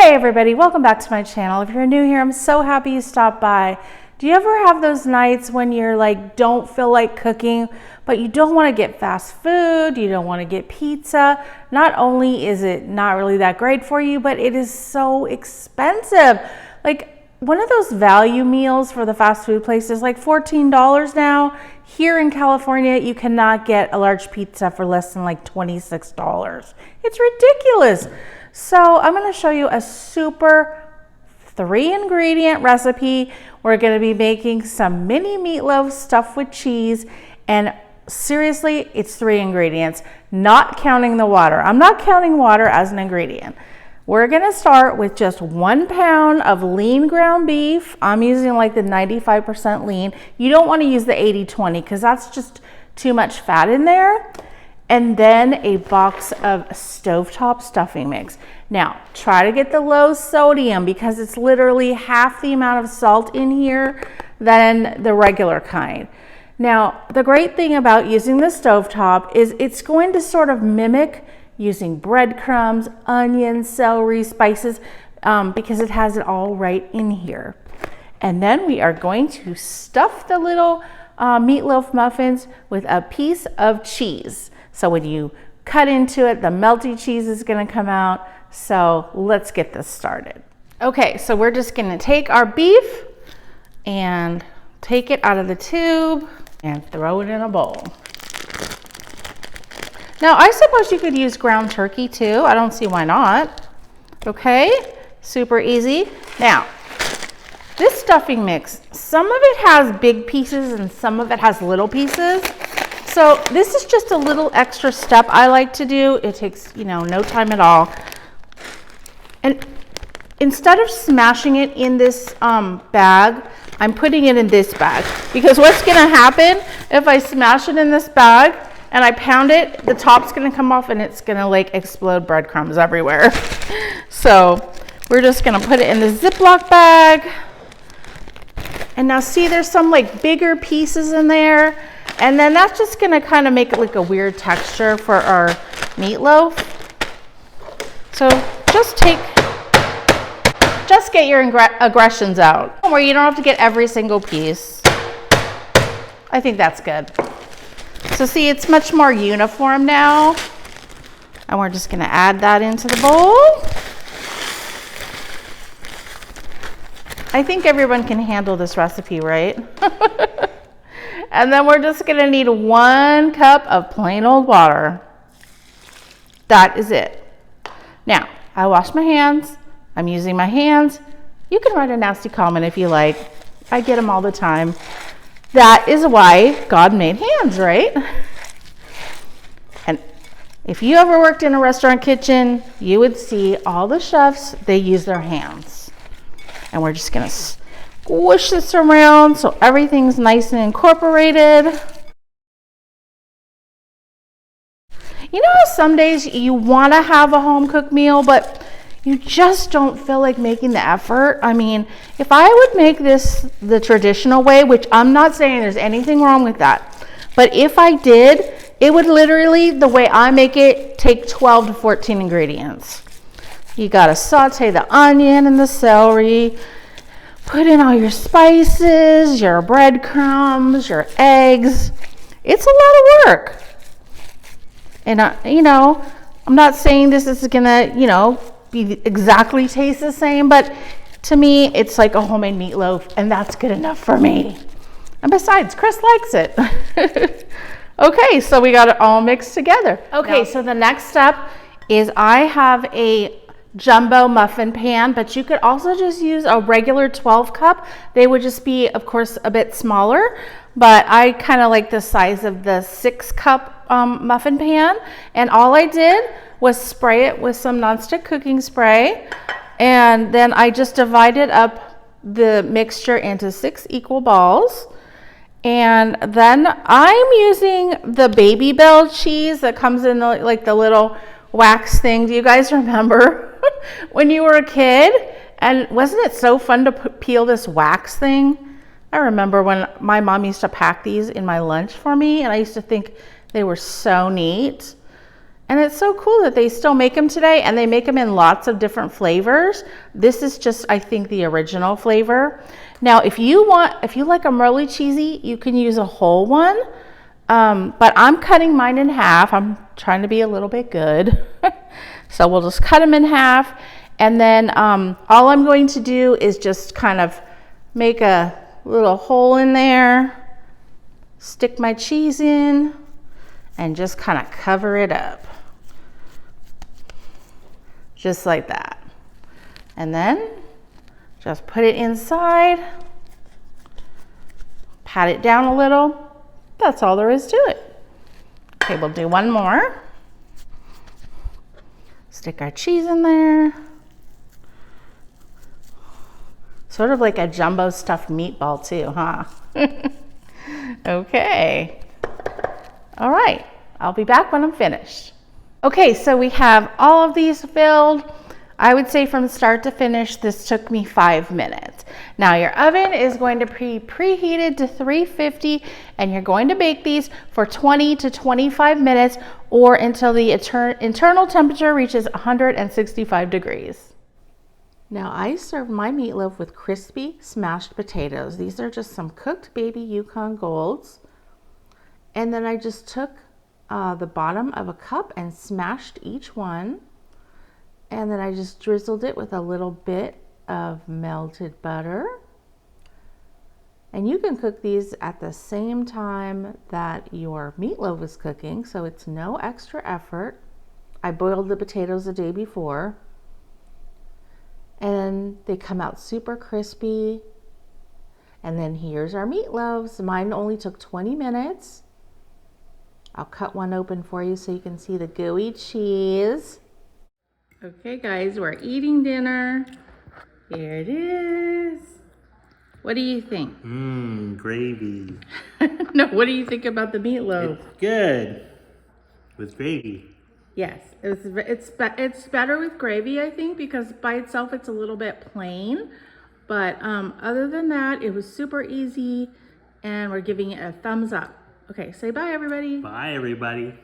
Hey everybody, welcome back to my channel. If you're new here, I'm so happy you stopped by. Do you ever have those nights when you're like, don't feel like cooking, but you don't want to get fast food, you don't want to get pizza? Not only is it not really that great for you, but it is so expensive. Like one of those value meals for the fast food places, like $14 now. Here in California, you cannot get a large pizza for less than like $26. It's ridiculous. So I'm going to show you a super 3-ingredient recipe. We're going to be making some mini meatloaf stuffed with cheese, and seriously, it's 3 ingredients, not counting the water. I'm not counting water as an ingredient. We're going to start with just 1 pound of lean ground beef. I'm using like the 95% lean. You don't want to use the 80-20 because that's just too much fat in there. And then a box of stovetop stuffing mix. Now, try to get the low sodium because it's literally half the amount of salt in here than the regular kind. Now, the great thing about using the stovetop is it's going to sort of mimic using breadcrumbs, onions, celery, spices, because it has it all right in here. And then we are going to stuff the little meatloaf muffins with a piece of cheese. So when you cut into it, the melty cheese is going to come out. So let's get this started. Okay, so we're just going to take our beef and take it out of the tube and throw it in a bowl. Now, I suppose you could use ground turkey too. I don't see why not. Okay, super easy. Now, this stuffing mix, some of it has big pieces and some of it has little pieces. So this is just a little extra step I like to do. It takes, no time at all. And instead of smashing it in this bag, I'm putting it in this bag. Because what's gonna happen if I smash it in this bag and I pound it, the top's gonna come off and it's gonna like explode breadcrumbs everywhere. So we're just gonna put it in the Ziploc bag. And now see, there's some like bigger pieces in there. And then that's just gonna kind of make it like a weird texture for our meatloaf. So just get your aggressions out, where you don't have to get every single piece. I think that's good. So see, it's much more uniform now. And we're just gonna add that into the bowl. I think everyone can handle this recipe, right? And then we're just gonna need 1 cup of plain old water. That is it. Now, I wash my hands. I'm using my hands. You can write a nasty comment if you like. I get them all the time. That is why God made hands, right? And if you ever worked in a restaurant kitchen, you would see all the chefs, they use their hands. And we're just gonna squish this around so everything's nice and incorporated. You know how some days you want to have a home cooked meal, but you just don't feel like making the effort? I mean, if I would make this the traditional way, which I'm not saying there's anything wrong with that, but if I did, it would literally, the way I make it, take 12 to 14 ingredients. You gotta saute the onion and the celery, put in all your spices, your breadcrumbs, your eggs. It's a lot of work. And, I'm not saying this is gonna, be exactly taste the same, but to me, it's like a homemade meatloaf, and that's good enough for me. And besides, Chris likes it. Okay, so we got it all mixed together. Okay, now, so the next step is I have a jumbo muffin pan, but you could also just use a regular 12 cup. They would just be, of course, a bit smaller, but I kind of like the size of the 6 cup muffin pan. And all I did was spray it with some nonstick cooking spray. And then I just divided up the mixture into 6 equal balls. And then I'm using the Baby Bell cheese that comes in like the little wax thing. Do you guys remember when you were a kid? And wasn't it so fun to peel this wax thing? I remember when my mom used to pack these in my lunch for me, and I used to think they were so neat. And it's so cool that they still make them today, and they make them in lots of different flavors. This is just, I think, the original flavor. Now, if you like them really cheesy, you can use a whole one. But I'm cutting mine in half. I'm trying to be a little bit good. So we'll just cut them in half. And then all I'm going to do is just kind of make a little hole in there, stick my cheese in, and just kind of cover it up. Just like that. And then just put it inside, pat it down a little. That's all there is to it. Okay, we'll do one more. Stick our cheese in there. Sort of like a jumbo stuffed meatball too, huh? Okay. All right, I'll be back when I'm finished. Okay, so we have all of these filled. I would say from start to finish, this took me 5 minutes. Now your oven is going to be preheated to 350, and you're going to bake these for 20 to 25 minutes or until the internal temperature reaches 165 degrees. Now I served my meatloaf with crispy smashed potatoes. These are just some cooked baby Yukon Golds. And then I just took the bottom of a cup and smashed each one. And then I just drizzled it with a little bit of melted butter. And you can cook these at the same time that your meatloaf is cooking, so it's no extra effort. I boiled the potatoes the day before. And they come out super crispy. And then here's our meatloaves. Mine only took 20 minutes. I'll cut one open for you so you can see the gooey cheese. Okay guys, we're eating dinner. Here it is. What do you think? Gravy. No, what do you think about the meatloaf? It's good with gravy. Yes, it's better with gravy, I think, because by itself it's a little bit plain. But other than that, it was super easy, and we're giving it a thumbs up. Okay, say bye, everybody. Bye, everybody.